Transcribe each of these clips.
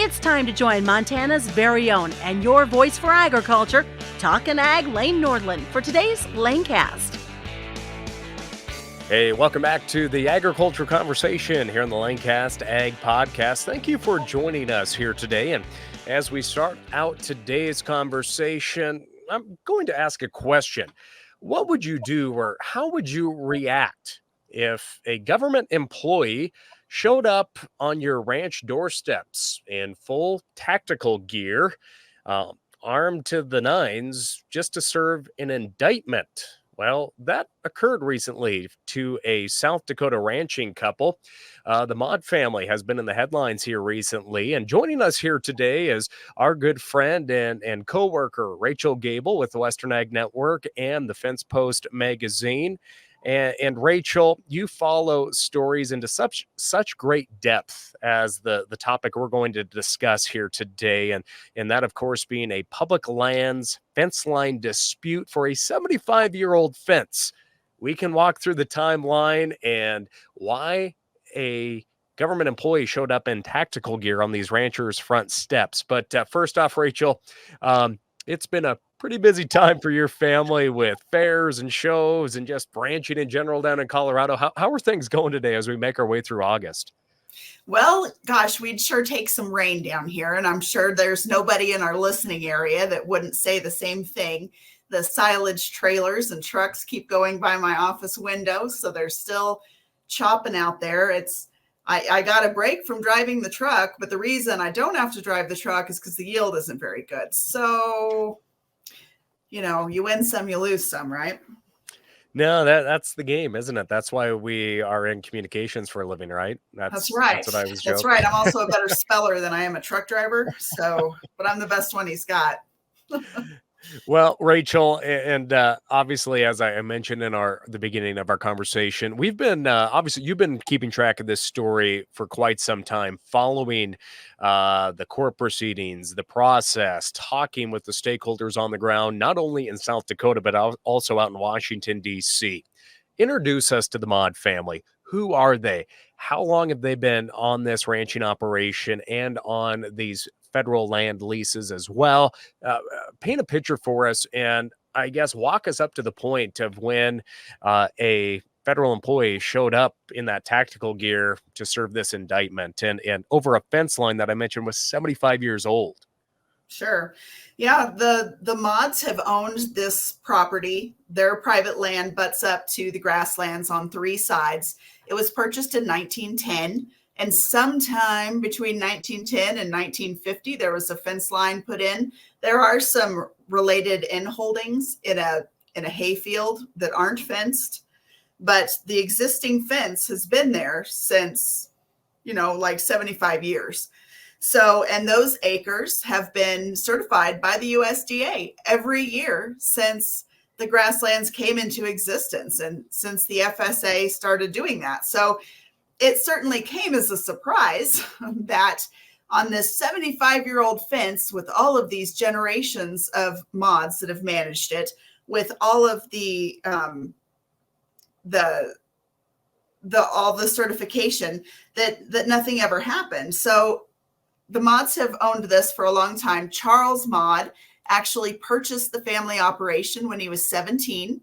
It's time to join Montana's very own and your voice for agriculture, Talkin' Ag Lane Nordlund, for today's LaneCast. Hey, welcome back to the agriculture conversation here on the LaneCast Ag Podcast. Thank you for joining us here today. And as we start out today's conversation, I'm going to ask a question. What would you do, or how would you react if a government employee showed up on your ranch doorsteps in full tactical gear, armed to the nines, just to serve an indictment? Well, that occurred recently to a South Dakota ranching couple. The Maude family has been in the headlines here recently, and joining us here today is our good friend and co-worker, Rachel Gabel with the Western Ag Network and the Fence Post magazine. And Rachel, you follow stories into such great depth as the topic we're going to discuss here today. And that, of course, being a public lands fence line dispute for a 75-year-old fence. We can walk through the timeline and why a government employee showed up in tactical gear on these ranchers' front steps. But first off, Rachel, it's been a pretty busy time for your family with fairs and shows and just ranching in general down in Colorado. How are things going today as we make our way through August? Well, gosh, we'd sure take some rain down here, and I'm sure there's nobody in our listening area that wouldn't say the same thing. The silage trailers and trucks keep going by my office window, so they're still chopping out there. I got a break from driving the truck, but the reason I don't have to drive the truck is because the yield isn't very good. So, you win some, you lose some, right? No, that's the game, isn't it? That's why we are in communications for a living, right? That's right. That's what I was joking. That's right. I'm also a better speller than I am a truck driver. But I'm the best one he's got. Well, Rachel, and obviously, as I mentioned in the beginning of our conversation, we've been obviously you've been keeping track of this story for quite some time, following the court proceedings, the process, talking with the stakeholders on the ground, not only in South Dakota but also out in Washington, D.C. Introduce us to the Maude family. Who are they? How long have they been on this ranching operation and on these federal land leases as well? Paint a picture for us, and I guess walk us up to the point of when a federal employee showed up in that tactical gear to serve this indictment and over a fence line that I mentioned was 75 years old. Sure. Yeah, the Maudes have owned this property. Their private land butts up to the grasslands on three sides. It was purchased in 1910. And sometime between 1910 and 1950, there was a fence line put in. There are some related inholdings in a hayfield that aren't fenced, but the existing fence has been there since, like 75 years. So, and those acres have been certified by the USDA every year since the grasslands came into existence and since the FSA started doing that. So it certainly came as a surprise that on this 75-year-old fence with all of these generations of Maudes that have managed it, with all of the certification, that nothing ever happened. So the Maudes have owned this for a long time. Charles Maude actually purchased the family operation when he was 17.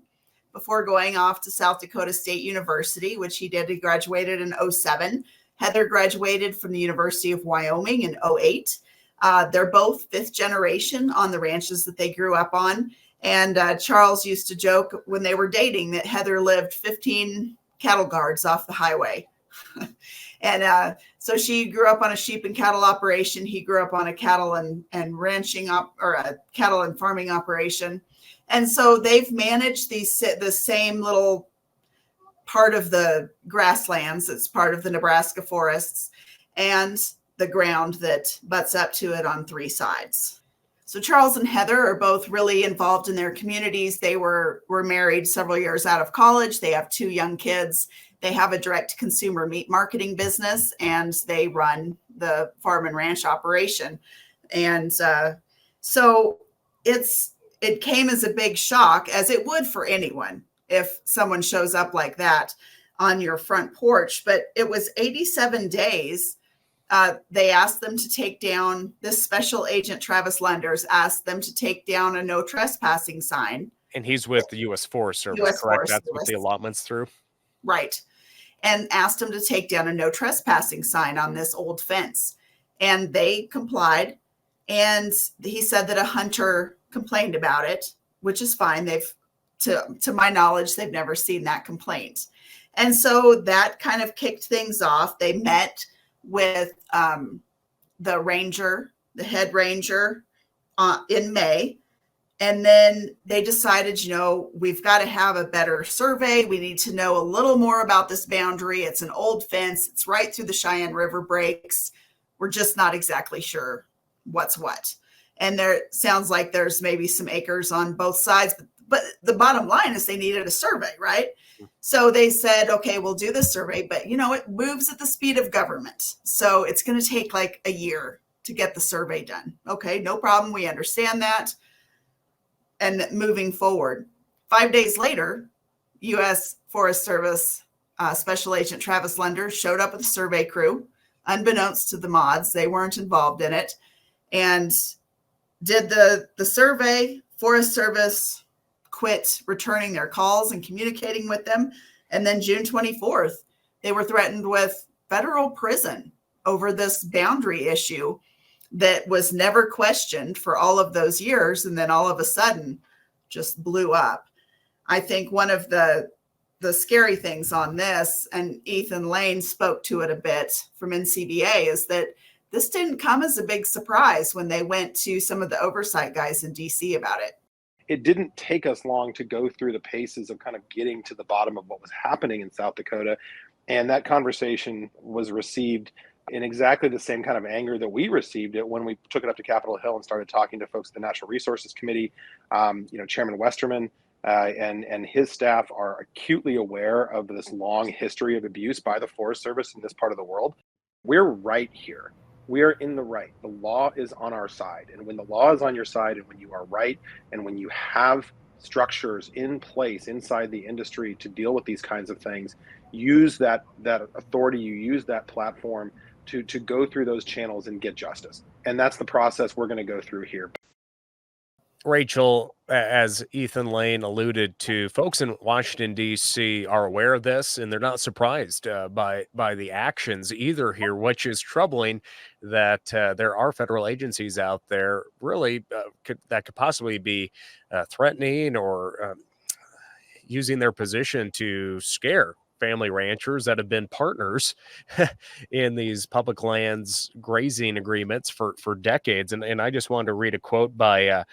Before going off to South Dakota State University, which he did. He graduated in 2007. Heather graduated from the University of Wyoming in 2008. They're both fifth generation on the ranches that they grew up on. And Charles used to joke when they were dating that Heather lived 15 cattle guards off the highway. And so she grew up on a sheep and cattle operation. He grew up on a cattle and ranching or a cattle and farming operation. And so they've managed the same little part of the grasslands. It's part of the Nebraska forests and the ground that butts up to it on three sides. So Charles and Heather are both really involved in their communities. They were married several years out of college. They have two young kids. They have a direct consumer meat marketing business, and they run the farm and ranch operation. And so it came as a big shock, as it would for anyone if someone shows up like that on your front porch. But it was 87 days They asked them to take down, this special agent, Travis Lenders, asked them to take down a no trespassing sign. And he's with the U.S. Forest Service, US correct? Forest That's what Service. the allotment's through? Right. And asked them to take down a no trespassing sign on this old fence. And they complied. And he said that a hunter complained about it, which is fine. To my knowledge, they've never seen that complaint. And so that kind of kicked things off. They met with the ranger, the head ranger, in May. And then they decided, we've got to have a better survey. We need to know a little more about this boundary. It's an old fence. It's right through the Cheyenne River breaks. We're just not exactly sure what's what. And there sounds like there's maybe some acres on both sides. But the bottom line is they needed a survey, right? So they said, okay, we'll do this survey, but it moves at the speed of government. So it's going to take like a year to get the survey done. Okay, no problem. We understand that. And moving forward, 5 days later, U.S. Forest Service Special Agent Travis Lenders showed up with a survey crew, unbeknownst to the Maudes. They weren't involved in it, and did the survey. Forest Service quit returning their calls and communicating with them. And then June 24th, they were threatened with federal prison over this boundary issue that was never questioned for all of those years. And then all of a sudden just blew up. I think one of the scary things on this, and Ethan Lane spoke to it a bit from NCBA, is that this didn't come as a big surprise when they went to some of the oversight guys in DC about it. It didn't take us long to go through the paces of kind of getting to the bottom of what was happening in South Dakota. And that conversation was received in exactly the same kind of anger that we received it when we took it up to Capitol Hill and started talking to folks at the Natural Resources Committee. Chairman Westerman and his staff are acutely aware of this long history of abuse by the Forest Service in this part of the world. We're right here. We are in the right. The law is on our side. And when the law is on your side, and when you are right, and when you have structures in place inside the industry to deal with these kinds of things, use that authority, you use that platform to go through those channels and get justice. And that's the process we're going to go through here. Rachel, as Ethan Lane alluded to, folks in Washington, D.C. are aware of this, and they're not surprised by the actions either here, which is troubling that there are federal agencies out there really that could possibly be threatening or using their position to scare family ranchers that have been partners in these public lands grazing agreements for decades. And I just wanted to read a quote by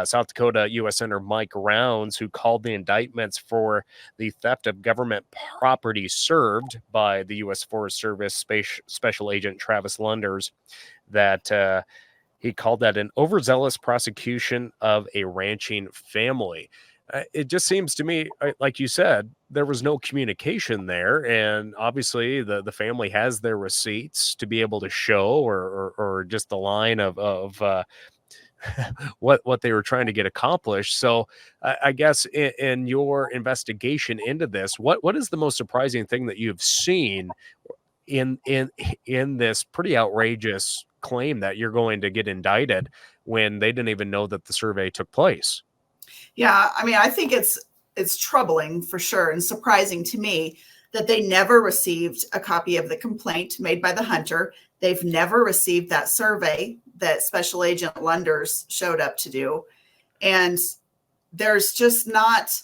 South Dakota U.S. Senator Mike Rounds, who called the indictments for the theft of government property served by the U.S. Forest Service Special Agent Travis Lenders, that he called that an overzealous prosecution of a ranching family. It just seems to me, like you said, there was no communication there. And obviously the family has their receipts to be able to show or just the line of what they were trying to get accomplished. So I guess in your investigation into this, what is the most surprising thing that you've seen in this pretty outrageous claim that you're going to get indicted when they didn't even know that the survey took place? Yeah, I mean, I think it's troubling for sure, and surprising to me that they never received a copy of the complaint made by the hunter. They've never received that survey that Special Agent Lenders showed up to do. And there's not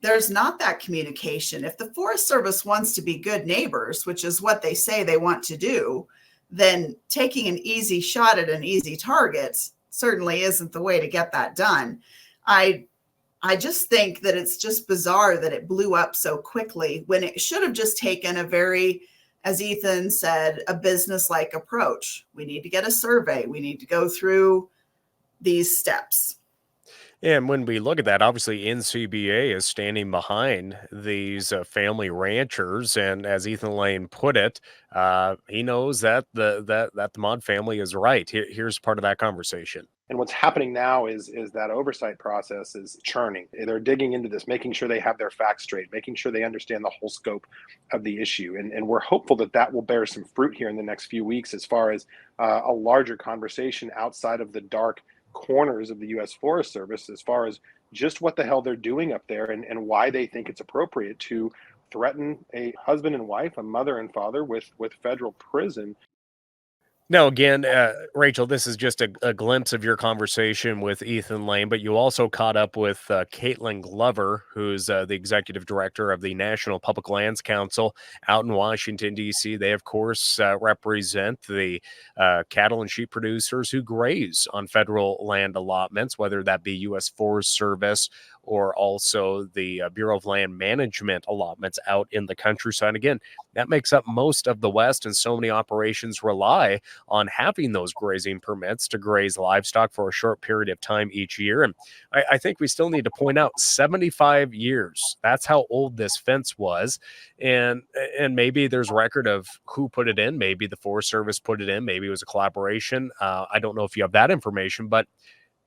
that communication. If the Forest Service wants to be good neighbors, which is what they say they want to do, then taking an easy shot at an easy target certainly isn't the way to get that done. I just think that it's just bizarre that it blew up so quickly when it should have just taken a very, as Ethan said, a business-like approach. We need to get a survey. We need to go through these steps. And when we look at that, obviously NCBA is standing behind these family ranchers, and as Ethan Lane put it, he knows that the Maude family is right. Here's part of that conversation. And what's happening now is that oversight process is churning. They're digging into this, making sure they have their facts straight, making sure they understand the whole scope of the issue. And we're hopeful that that will bear some fruit here in the next few weeks as far as a larger conversation outside of the dark corners of the U.S. Forest Service, as far as just what the hell they're doing up there and why they think it's appropriate to threaten a husband and wife, a mother and father with federal prison. Now, again, Rachel, this is just a glimpse of your conversation with Ethan Lane, but you also caught up with Caitlin Glover, who's the executive director of the National Public Lands Council out in Washington, D.C. They, of course, represent the cattle and sheep producers who graze on federal land allotments, whether that be U.S. Forest Service or also the Bureau of Land Management allotments out in the countryside. Again, that makes up most of the West, and so many operations rely on having those grazing permits to graze livestock for a short period of time each year. And I think we still need to point out 75 years. That's how old this fence was. And maybe there's record of who put it in. Maybe the Forest Service put it in. Maybe it was a collaboration. I don't know if you have that information, but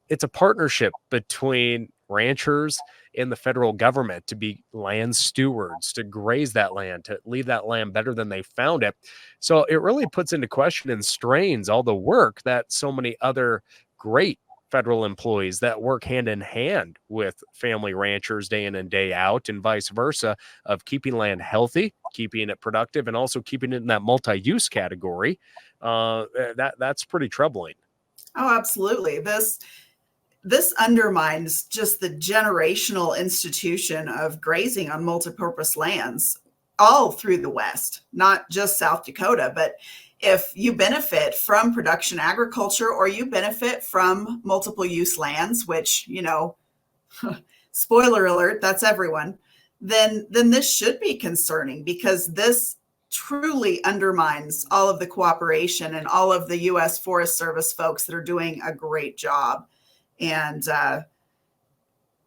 it's a partnership between ranchers and the federal government to be land stewards, to graze that land, to leave that land better than they found it. So it really puts into question and strains all the work that so many other great federal employees that work hand in hand with family ranchers day in and day out, and vice versa, of keeping land healthy, keeping it productive, and also keeping it in that multi-use category. That's pretty troubling. Oh, absolutely. This undermines just the generational institution of grazing on multipurpose lands all through the West, not just South Dakota. But if you benefit from production agriculture, or you benefit from multiple use lands, which, spoiler alert, that's everyone, then this should be concerning, because this truly undermines all of the cooperation and all of the U.S. Forest Service folks that are doing a great job. And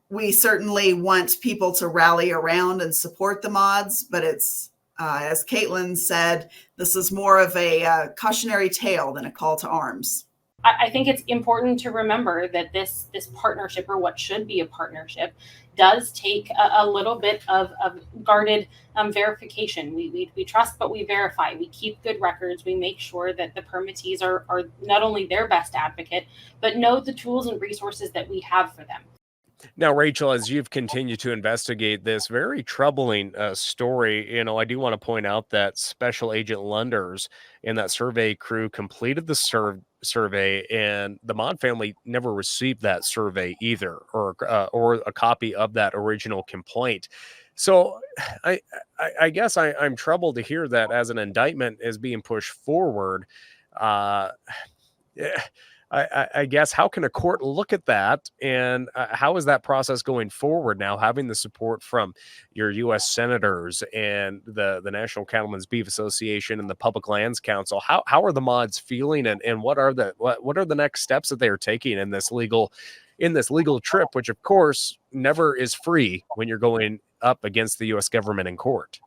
we certainly want people to rally around and support the Maudes, but it's, as Caitlin said, this is more of a cautionary tale than a call to arms. I think it's important to remember that this partnership, or what should be a partnership, does take a little bit of guarded verification. We trust, but we verify. We keep good records. We make sure that the permittees are not only their best advocate, but know the tools and resources that we have for them. Now, Rachel, as you've continued to investigate this very troubling story, I do want to point out that Special Agent Lunders and that survey crew completed the survey, and the Maude family never received that survey either, or a copy of that original complaint. So I guess I'm troubled to hear that as an indictment is being pushed forward. I guess, how can a court look at that, and how is that process going forward now, having the support from your U.S. senators and the National Cattlemen's Beef Association and the Public Lands Council? How are the Maudes feeling, and what are the next steps that they are taking in this legal trip, which of course never is free when you're going up against the U.S. government in court?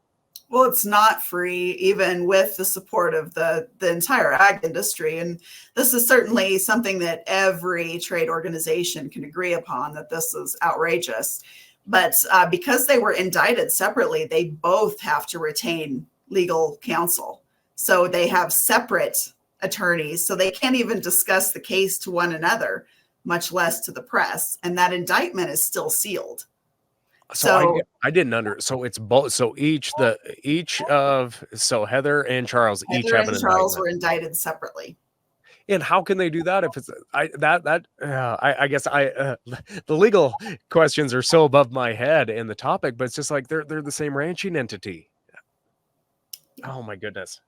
Well, it's not free, even with the support of the entire ag industry. And this is certainly something that every trade organization can agree upon, that this is outrageous. But because they were indicted separately, they both have to retain legal counsel. So they have separate attorneys, so they can't even discuss the case to one another, much less to the press. And that indictment is still sealed. So I didn't so it's both. So Heather and Charles each have an indictment. Charles were indicted separately. And how can they do that if it's I guess the legal questions are so above my head in the topic, but it's just like they're the same ranching entity. Oh my goodness.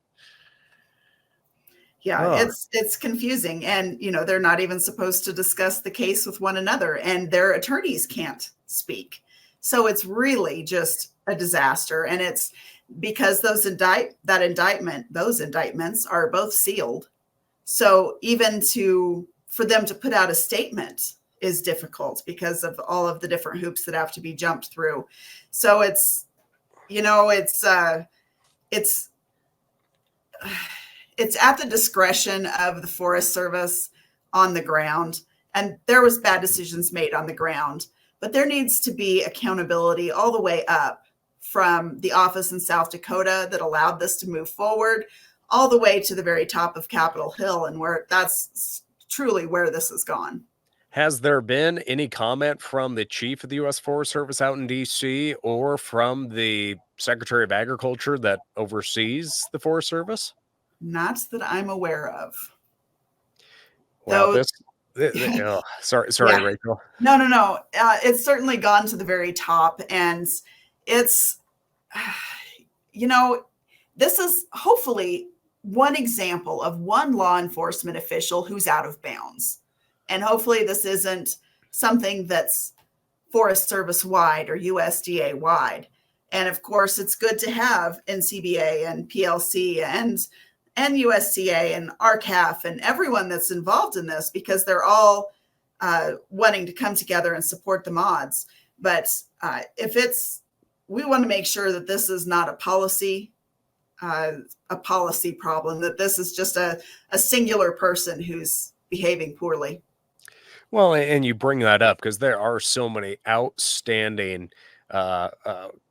Yeah, it's confusing, and they're not even supposed to discuss the case with one another, and their attorneys can't speak. So it's really just a disaster. And it's because those indictments are both sealed. So even for them to put out a statement is difficult because of all of the different hoops that have to be jumped through. So it's at the discretion of the Forest Service on the ground. And there was bad decisions made on the ground, but there needs to be accountability all the way up from the office in South Dakota that allowed this to move forward all the way to the very top of Capitol Hill, and where that's truly where this has gone. Has there been any comment from the chief of the U.S. Forest Service out in D.C. or from the Secretary of Agriculture that oversees the Forest Service? Not that I'm aware of. Well, sorry, Yeah. Rachel. No. It's certainly gone to the very top, and it's, this is hopefully one example of one law enforcement official who's out of bounds. And hopefully this isn't something that's Forest Service wide or USDA wide. And of course, it's good to have NCBA and PLC and USDA and RCAF and everyone that's involved in this, because they're all wanting to come together and support the Maudes. But we want to make sure that this is not a policy problem, that this is just a singular person who's behaving poorly. Well, and you bring that up because there are so many outstanding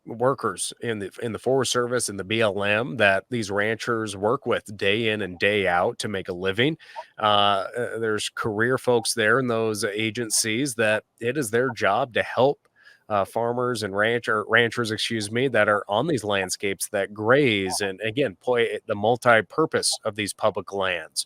workers in the Forest Service and the BLM that these ranchers work with day in and day out to make a living. There's career folks there in those agencies that it is their job to help farmers and ranchers, that are on these landscapes that graze and, again, the multi-purpose of these public lands.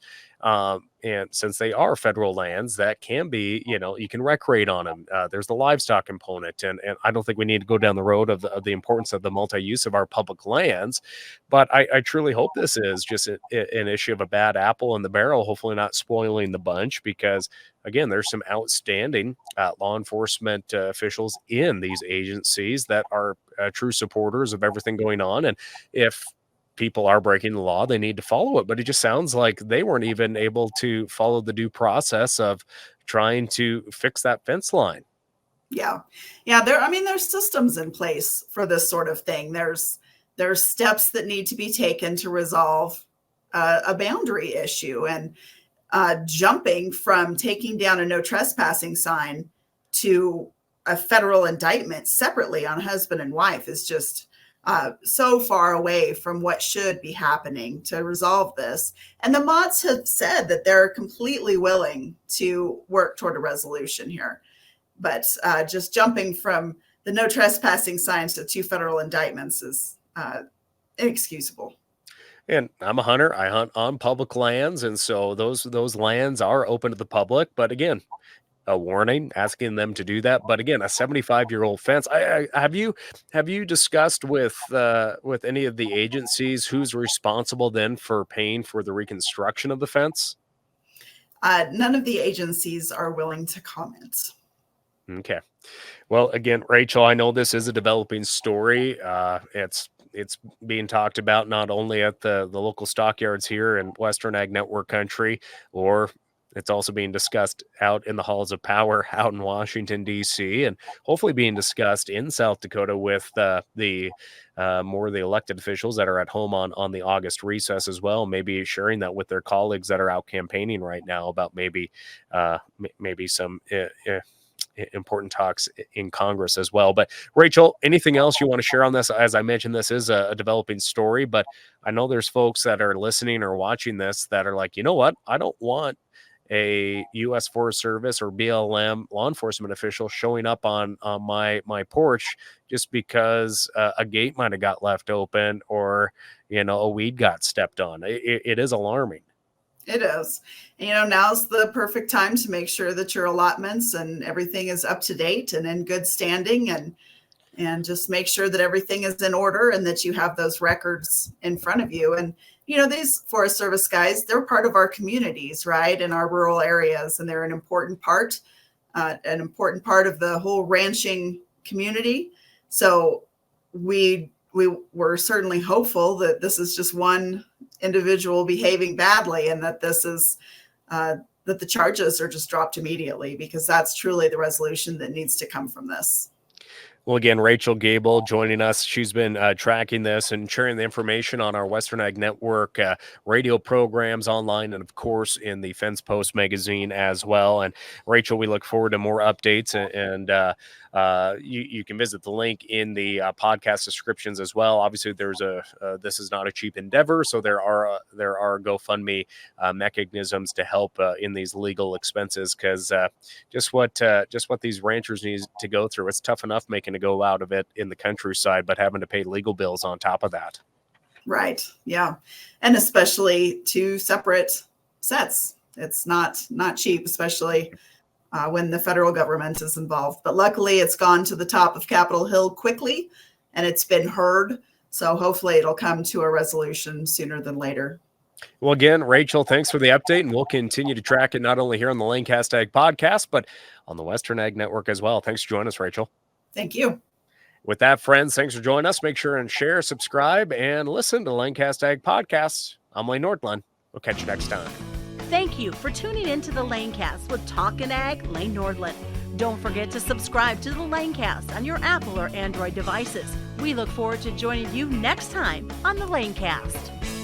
And since they are federal lands, that can be, you can recreate on them. There's the livestock component, and I don't think we need to go down the road of the importance of the multi-use of our public lands. But I truly hope this is just an issue of a bad apple in the barrel, hopefully not spoiling the bunch, because, again, there's some outstanding law enforcement officials in these agencies that are true supporters of everything going on. And if people are breaking the law, they need to follow it. But it just sounds like they weren't even able to follow the due process of trying to fix that fence line. Yeah. There's systems in place for this sort of thing. There's steps that need to be taken to resolve a boundary issue, and jumping from taking down a no trespassing sign to a federal indictment separately on husband and wife is just so far away from what should be happening to resolve this. And the Maudes have said that they're completely willing to work toward a resolution here. But just jumping from the no trespassing signs to 2 federal indictments is inexcusable. And I'm a hunter. I hunt on public lands, and so those lands are open to the public. But again, a warning, asking them to do that. But again, a 75-year-old fence. Have you discussed with any of the agencies who's responsible then for paying for the reconstruction of the fence? None of the agencies are willing to comment. Okay. Well, again, Rachel, I know this is a developing story. It's being talked about not only at the local stockyards here in Western Ag Network country, or it's also being discussed out in the halls of power out in Washington, D.C., and hopefully being discussed in South Dakota with the more of the elected officials that are at home on the August recess as well, maybe sharing that with their colleagues that are out campaigning right now about maybe some important talks in Congress as well. But Rachel, anything else you want to share on this? As I mentioned, this is a developing story, but I know there's folks that are listening or watching this that are like, you know what? I don't want a U.S. Forest Service or BLM law enforcement official showing up on my porch just because a gate might have got left open or, a weed got stepped on. It is alarming. It is. Now's the perfect time to make sure that your allotments and everything is up to date and in good standing, and just make sure that everything is in order and that you have those records in front of you. And, these Forest Service guys, they're part of our communities, right? In our rural areas, and they're an important part of the whole ranching community. So we were certainly hopeful that this is just one individual behaving badly, and that this is that the charges are just dropped immediately, because that's truly the resolution that needs to come from this. Well, again, Rachel Gabel joining us. She's been tracking this and sharing the information on our Western Ag Network radio programs online, and of course in the Fence Post magazine as well. And Rachel, we look forward to more updates, and you can visit the link in the podcast descriptions as well. Obviously, there's this is not a cheap endeavor, so there are GoFundMe mechanisms to help in these legal expenses, because just what these ranchers need to go through. It's tough enough making a go out of it in the countryside, but having to pay legal bills on top of that. Right. Yeah. And especially 2 separate sets. It's not cheap, especially when the federal government is involved. But luckily, it's gone to the top of Capitol Hill quickly, and it's been heard. So hopefully it'll come to a resolution sooner than later. Well, again, Rachel, thanks for the update, and we'll continue to track it not only here on the LaneCast Ag Podcast, but on the Western Ag Network as well. Thanks for joining us, Rachel. Thank you. With that, friends, thanks for joining us. Make sure and share, subscribe, and listen to LaneCast Ag Podcast. I'm Lane Nordlund. We'll catch you next time. Thank you for tuning in to the LaneCast with Talkin' Ag, Lane Nordlund. Don't forget to subscribe to the LaneCast on your Apple or Android devices. We look forward to joining you next time on the LaneCast.